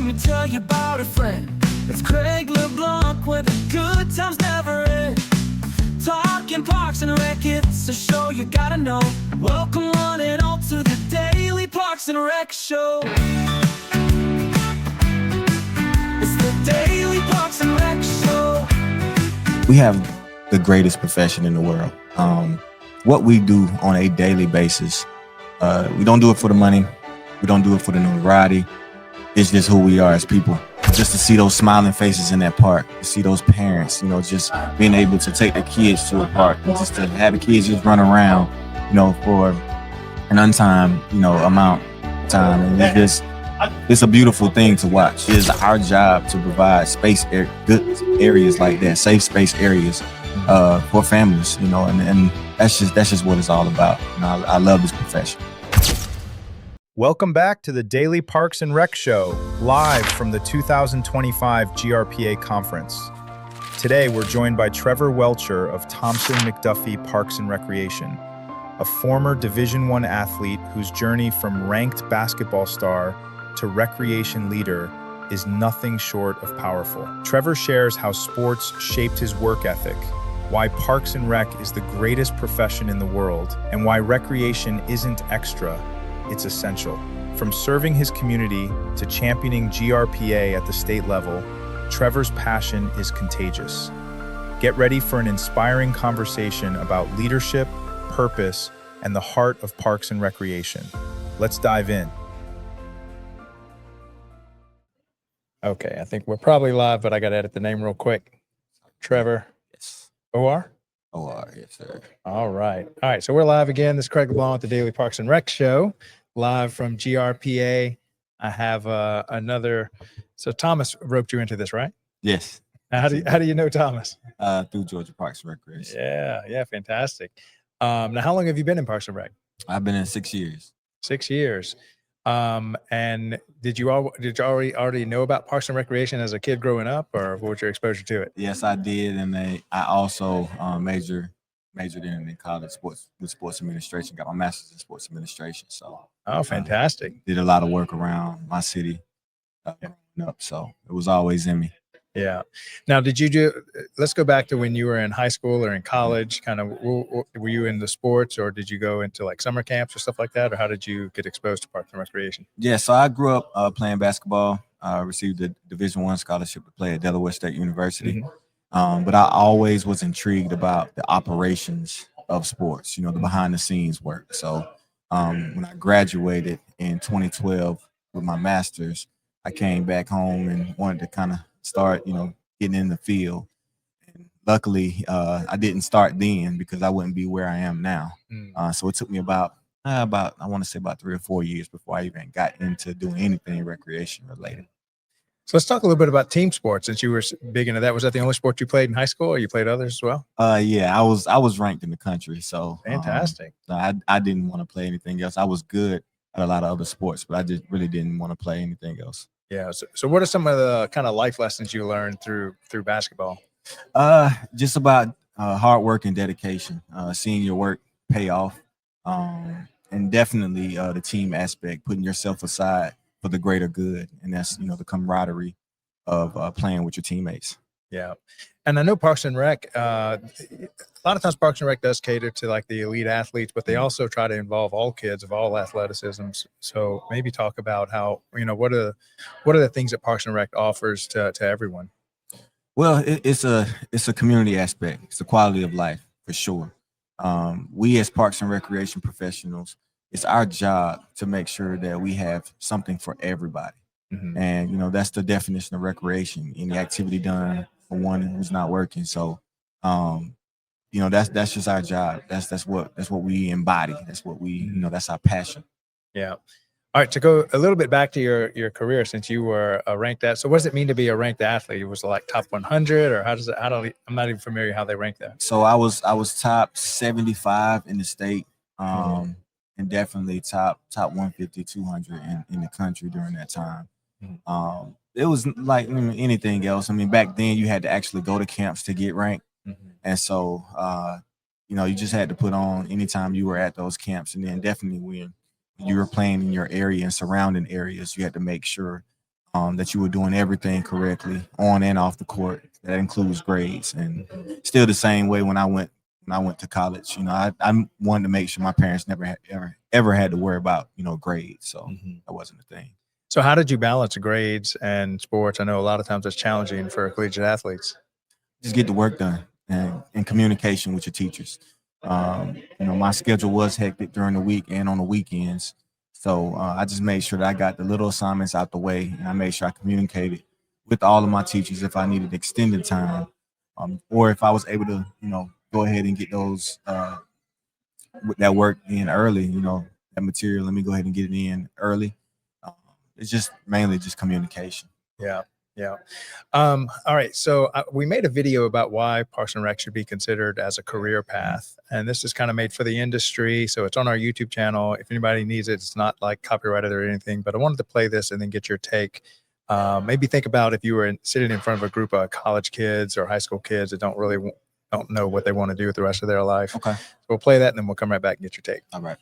me tell you about a friend. It's Craig LeBlanc where the good times never end. Talking Parks and Rec, it's a show you gotta know. Welcome one and all to the Daily Parks and Rec Show. It's the Daily Parks and Rec Show. We have the greatest profession in the world. What we do on a daily basis, we don't do it for the money. We don't do it for the notoriety. It's just who we are as people. Just to see those smiling faces in that park, to see those parents, just being able to take their kids to a park, and just to have the kids just run around, for an untimed, amount of time. And it's a beautiful thing to watch. It is our job to provide good areas like that, safe space areas for families, and that's just what it's all about. I love this profession. Welcome back to the Daily Parks and Rec Show, live from the 2025 GRPA conference. Today, we're joined by Trevor Welcher of Thomson-McDuffie Parks and Recreation, a former Division I athlete whose journey from ranked basketball star to recreation leader is nothing short of powerful. Trevor shares how sports shaped his work ethic, why Parks and Rec is the greatest profession in the world, and why recreation isn't extra, it's essential. From serving his community to championing GRPA at the state level, Trevor's passion is contagious. Get ready for an inspiring conversation about leadership, purpose, and the heart of parks and recreation. Let's dive in. Okay, I think we're probably live, but I got to edit the name real quick. Trevor. Yes. O.R.? O.R., yes, sir. All right. So we're live again. This is Craig LeBlanc with the Daily Parks and Rec Show, live from GRPA. I have another. So Thomas roped you into this, right? Yes. How do you know Thomas? Through Georgia Parks Recreation. Yeah, fantastic. Now, how long have you been in Parks and Rec? I've been in 6 years. 6 years. And did you already know about Parks and Recreation as a kid growing up, or what was your exposure to it? Yes, I did, and I also majored in college sports administration. Got my master's in sports administration. So, Fantastic! Did a lot of work around my city growing up, so it was always in me. Yeah. Now, let's go back to when you were in high school or in college. Kind of, were you into sports, or did you go into like summer camps or stuff like that, or how did you get exposed to Parks and Recreation? Yeah, so I grew up playing basketball. I received a Division I scholarship to play at Delaware State University. Mm-hmm. But I always was intrigued about the operations of sports, the behind the scenes work. So when I graduated in 2012 with my master's, I came back home and wanted to kind of start, getting in the field. And luckily, I didn't start then because I wouldn't be where I am now. So it took me about I want to say about 3 or 4 years before I even got into doing anything recreation related. So let's talk a little bit about team sports. Since you were big into that, was that the only sport you played in high school, or you played others as well? Yeah, I was ranked in the country. So fantastic. I didn't want to play anything else. I was good at a lot of other sports, but I just really didn't want to play anything else. Yeah. So what are some of the kind of life lessons you learned through basketball? Just about hard work and dedication, seeing your work pay off, and definitely the team aspect, putting yourself aside for the greater good, and that's the camaraderie of playing with your teammates. Yeah, and I know Parks and Rec. A lot of times, Parks and Rec does cater to like the elite athletes, but they also try to involve all kids of all athleticisms. So maybe talk about how what are the things that Parks and Rec offers to everyone. Well, it's a community aspect. It's a quality of life for sure. We as Parks and Recreation professionals, it's our job to make sure that we have something for everybody. Mm-hmm. And that's the definition of recreation, any activity done for one who's not working. So that's just our job. That's what we embody. That's what we that's our passion. Yeah. All right, to go a little bit back to your career, since you were a ranked athlete. So what does it mean to be a ranked athlete? Was it like top 100, or I'm not even familiar how they rank that. So I was top 75 in the state. And definitely top 150, 200 in the country during that time. It was like anything else. I mean, back then you had to actually go to camps to get ranked. And so, you just had to put on anytime you were at those camps. And then definitely when you were playing in your area and surrounding areas, you had to make sure that you were doing everything correctly on and off the court. That includes grades, and still the same way when I went to college. I wanted to make sure my parents never had, ever had to worry about grades, so that wasn't a thing. So how did you balance grades and sports? I know a lot of times it's challenging for collegiate athletes. Just get the work done and communication with your teachers. My schedule was hectic during the week and on the weekends. So I just made sure that I got the little assignments out the way, and I made sure I communicated with all of my teachers if I needed extended time, or if I was able to, go ahead and get those that work in early. That material. Let me go ahead and get it in early. It's just mainly just communication. Yeah. Yeah. All right. So we made a video about why Parks and Rec should be considered as a career path. And this is kind of made for the industry. So it's on our YouTube channel. If anybody needs it, it's not like copyrighted or anything, but I wanted to play this and then get your take. Maybe think about if you were sitting in front of a group of college kids or high school kids that don't know what they want to do with the rest of their life. Okay. So we'll play that and then we'll come right back and get your take. All right.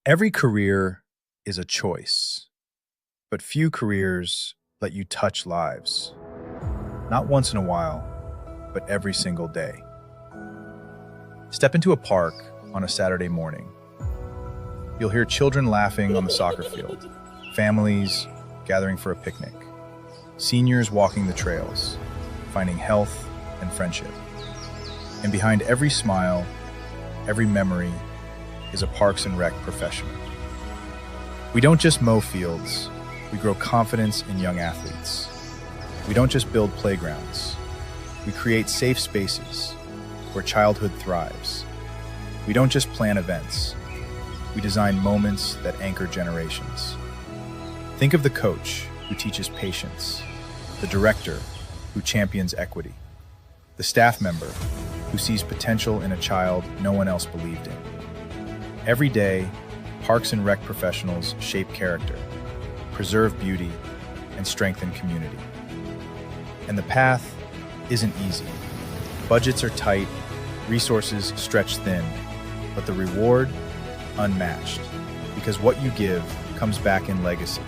Every career is a choice, but few careers let you touch lives. Not once in a while, but every single day. Step into a park on a Saturday morning. You'll hear children laughing on the soccer field, families gathering for a picnic, seniors walking the trails, finding health and friendship. And behind every smile, every memory, is a Parks and Rec professional. We don't just mow fields, we grow confidence in young athletes. We don't just build playgrounds, we create safe spaces where childhood thrives. We don't just plan events, we design moments that anchor generations. Think of the coach who teaches patience, the director who champions equity, the staff member who sees potential in a child no one else believed in. Every day, Parks and Rec professionals shape character, preserve beauty, and strengthen community. And the path isn't easy. Budgets are tight, resources stretched thin, but the reward, unmatched. Because what you give comes back in legacy,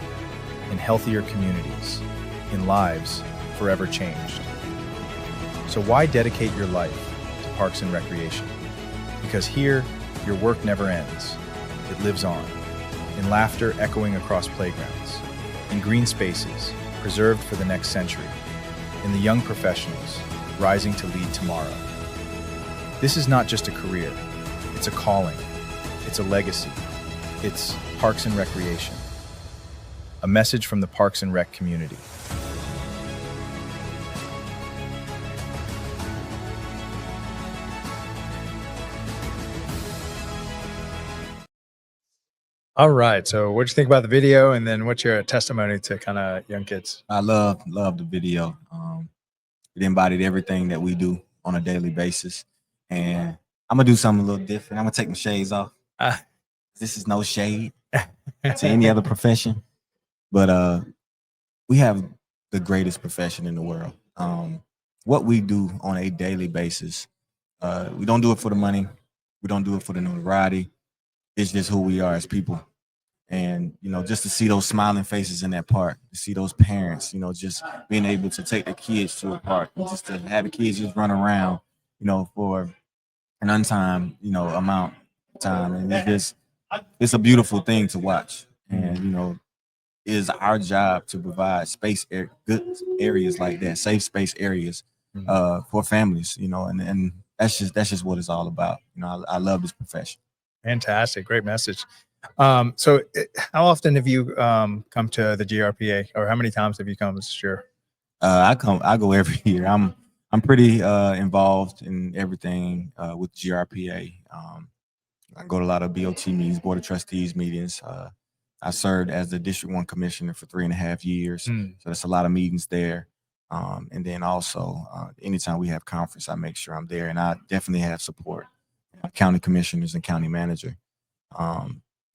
in healthier communities, in lives forever changed. So why dedicate your life to Parks and Recreation? Because here, your work never ends. It lives on, in laughter echoing across playgrounds, in green spaces preserved for the next century, in the young professionals rising to lead tomorrow. This is not just a career, it's a calling, it's a legacy, it's Parks and Recreation. A message from the Parks and Rec community. All right. So what'd you think about the video? And then what's your testimony to kind of young kids? I love the video. It embodied everything that we do on a daily basis. And I'm gonna do something a little different. I'm gonna take my shades off. This is no shade to any other profession, but we have the greatest profession in the world. What we do on a daily basis, we don't do it for the money. We don't do it for the notoriety. It's just who we are as people. And, just to see those smiling faces in that park, to see those parents, just being able to take their kids to a park and just to have the kids just run around, for an untimed, amount of time. And it's a beautiful thing to watch. And, it is our job to provide good areas like that, safe space areas for families, and that's just what it's all about. I love this profession. Fantastic. Great message. So how often have you come to the GRPA, or how many times have you come this year? I go every year. I'm pretty involved in everything with GRPA. I go to a lot of BOT meetings, Board of Trustees meetings. I served as the District 1 Commissioner for 3.5 years. So that's a lot of meetings there. And then also, anytime we have conference, I make sure I'm there. And I definitely have support. County commissioners and county manager.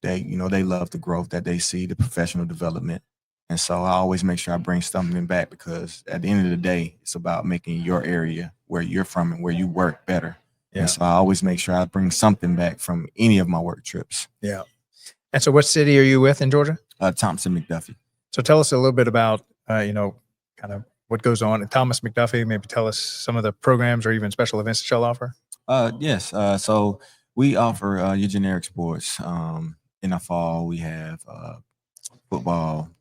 They love the growth that they see, the professional development. And so I always make sure I bring something back, because at the end of the day, it's about making your area where you're from and where you work better. Yeah. And so I always make sure I bring something back from any of my work trips. Yeah. And so what city are you with in Georgia? Thomson-McDuffie. So tell us a little bit about, kind of what goes on at Thomas-McDuffie. Maybe tell us some of the programs or even special events that y'all offer. Yes. So we offer your generic sports. In the fall, we have football,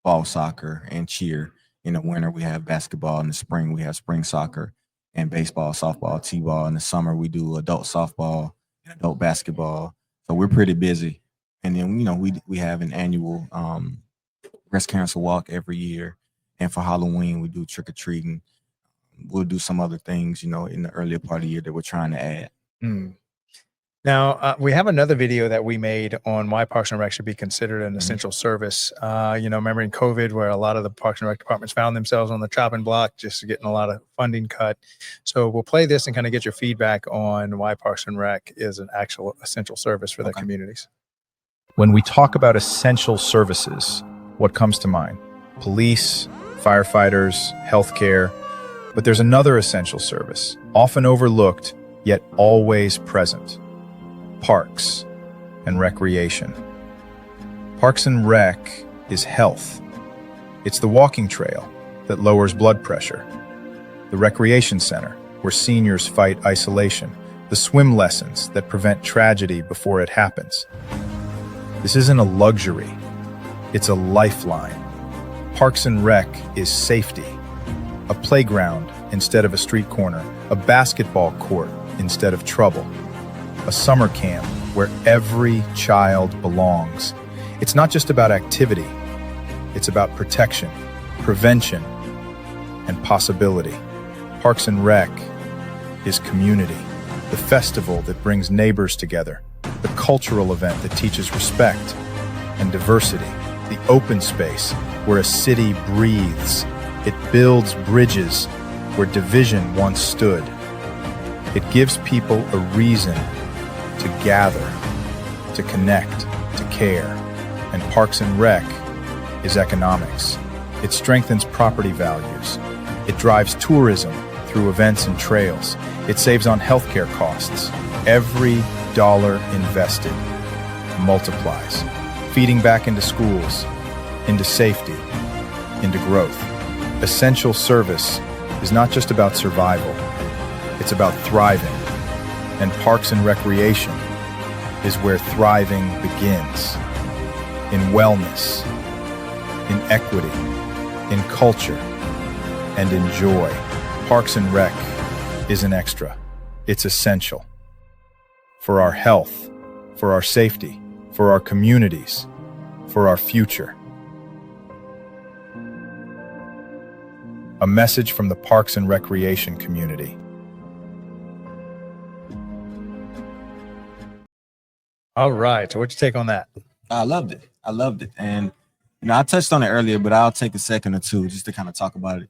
ball soccer, and cheer. In the winter, we have basketball. In the spring, we have spring soccer and baseball, softball, t-ball. In the summer, we do adult softball and adult basketball. So we're pretty busy. And then, we have an annual breast cancer walk every year. And for Halloween, we do trick or treating. We'll do some other things, in the earlier part of the year that we're trying to add. Now, we have another video that we made on why Parks and Rec should be considered an essential service. Remember in COVID, where a lot of the Parks and Rec departments found themselves on the chopping block, just getting a lot of funding cut. So we'll play this and kind of get your feedback on why Parks and Rec is an actual essential service for the communities. When we talk about essential services, what comes to mind? Police, firefighters, healthcare. But there's another essential service, often overlooked, yet always present. Parks and recreation. Parks and Rec is health. It's the walking trail that lowers blood pressure, the recreation center where seniors fight isolation, the swim lessons that prevent tragedy before it happens. This isn't a luxury, it's a lifeline. Parks and Rec is safety, a playground instead of a street corner, a basketball court instead of trouble, a summer camp where every child belongs. It's not just about activity, it's about protection, prevention, and possibility. Parks and Rec is community, the festival that brings neighbors together, the cultural event that teaches respect and diversity, the open space where a city breathes. It builds bridges where division once stood. It gives people a reason to gather, to connect, to care. And Parks and Rec is economics. It strengthens property values. It drives tourism through events and trails. It saves on healthcare costs. Every dollar invested multiplies, feeding back into schools, into safety, into growth. Essential service is not just about survival, it's about thriving. And Parks and Recreation is where thriving begins. In wellness, in equity, in culture, and in joy. Parks and Rec isn't extra, it's essential. For our health, for our safety, for our communities, for our future. A message from the Parks and Recreation community. All right. So what'd you take on that? I loved it. And, I touched on it earlier, but I'll take a second or two just to kind of talk about it.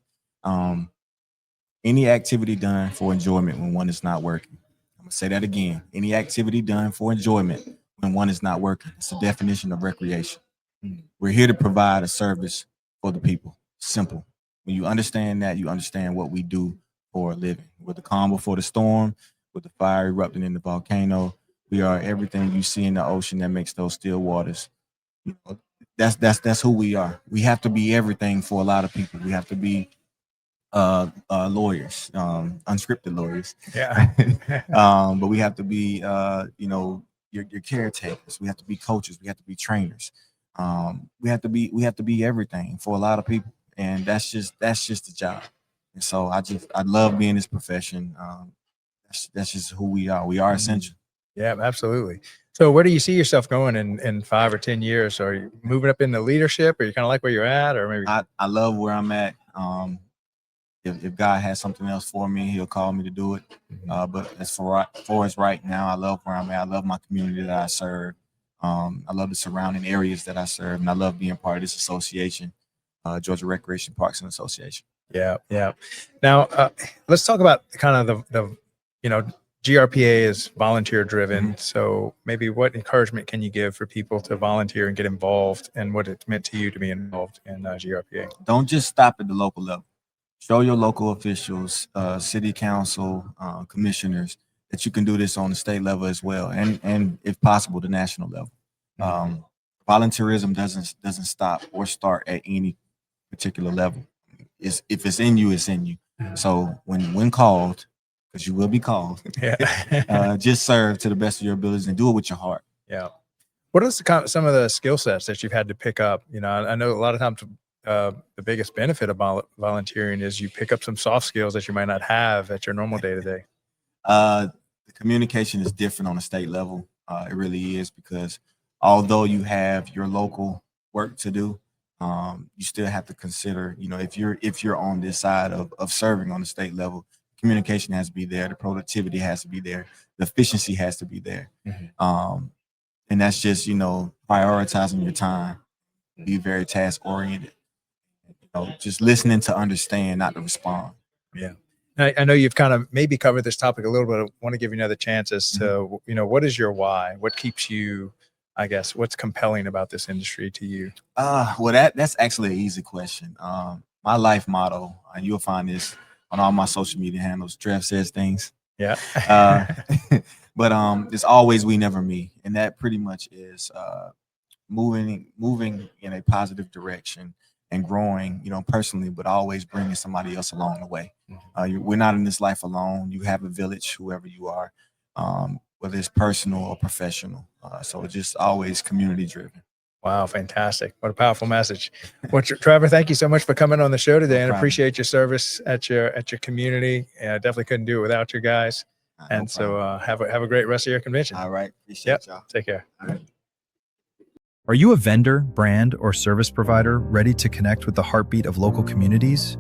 Any activity done for enjoyment when one is not working. I'm going to say that again. Any activity done for enjoyment when one is not working. It's the definition of recreation. We're here to provide a service for the people. Simple. When you understand that, you understand what we do for a living. We're the calm before the storm, with the fire erupting in the volcano. We are everything you see in the ocean that makes those still waters. That's who we are. We have to be everything for a lot of people. We have to be lawyers, unscripted lawyers. Yeah. But we have to be, your caretakers. We have to be coaches. We have to be trainers. We have to be everything for a lot of people, and that's just the job. And so I love being in this profession. That's just who we are. We are essential. Yeah, absolutely. So where do you see yourself going in 5 or 10 years? Are you moving up into leadership, or you kind of like where you're at, or maybe? I love where I'm at. If God has something else for me, he'll call me to do it. But as for us right now, I love where I'm at. I love my community that I serve. I love the surrounding areas that I serve, and I love being part of this association, Georgia Recreation Parks and Association. Yeah. Now, let's talk about kind of the GRPA is volunteer driven. So maybe what encouragement can you give for people to volunteer and get involved, and what it's meant to you to be involved in GRPA? Don't just stop at the local level. Show your local officials, city council, commissioners, that you can do this on the state level as well, and if possible, the national level. volunteerism doesn't stop or start at any particular level. If it's in you, it's in you. So when called, because you will be called, Yeah. just serve to the best of your abilities and do it with your heart. Yeah. What are some of the skill sets that you've had to pick up? You know, I know a lot of times the biggest benefit of volunteering is you pick up some soft skills that you might not have at your normal day to day. The communication is different on a state level. It really is, because although you have your local work to do, you still have to consider, you know, if you're on this side of serving on the state level, communication has to be there, the productivity has to be there, the efficiency has to be there. And that's just, you know, prioritizing your time, be very task oriented, you know, just listening to understand, not to respond. Yeah. I know you've kind of maybe covered this topic a little bit. I want to give you another chance as to, you know, what is your why? What keeps you, I guess, what's compelling about this industry to you? Well, that's actually an easy question. My life motto, and you'll find this on all my social media handles, Trev says things. Yeah. But it's always we, never me. And that pretty much is moving in a positive direction and growing, you know, personally, but always bringing somebody else along the way. We're not in this life alone. You have a village, whoever you are, whether it's personal or professional. So it's just always community driven. Wow, fantastic. What a powerful message. Trevor, thank you so much for coming on the show today, and appreciate your service at your community. And I definitely couldn't do it without you guys. And so have a great rest of your convention. All right. Appreciate y'all. Take care. All right. Are you a vendor, brand, or service provider ready to connect with the heartbeat of local communities?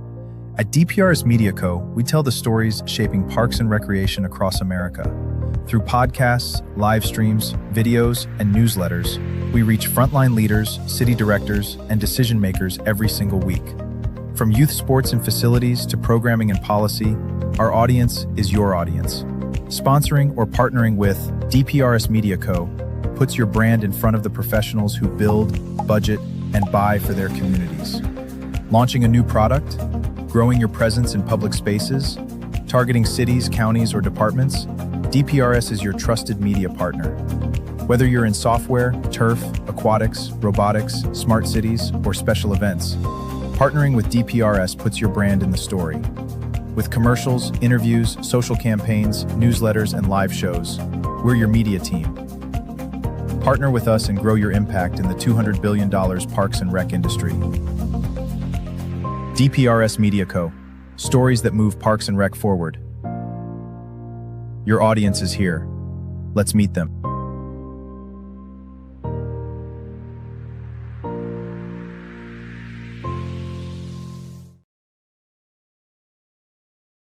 At DPRS Media Co., we tell the stories shaping parks and recreation across America. Through podcasts, live streams, videos, and newsletters, we reach frontline leaders, city directors, and decision makers every single week. From youth sports and facilities to programming and policy, our audience is your audience. Sponsoring or partnering with DPRS Media Co. puts your brand in front of the professionals who build, budget, and buy for their communities. Launching a new product, growing your presence in public spaces, targeting cities, counties, or departments, DPRS is your trusted media partner. Whether you're in software, turf, aquatics, robotics, smart cities, or special events, partnering with DPRS puts your brand in the story. With commercials, interviews, social campaigns, newsletters, and live shows, we're your media team. Partner with us and grow your impact in the $200 billion parks and rec industry. DPRS Media Co. Stories that move parks and rec forward. Your audience is here. Let's meet them.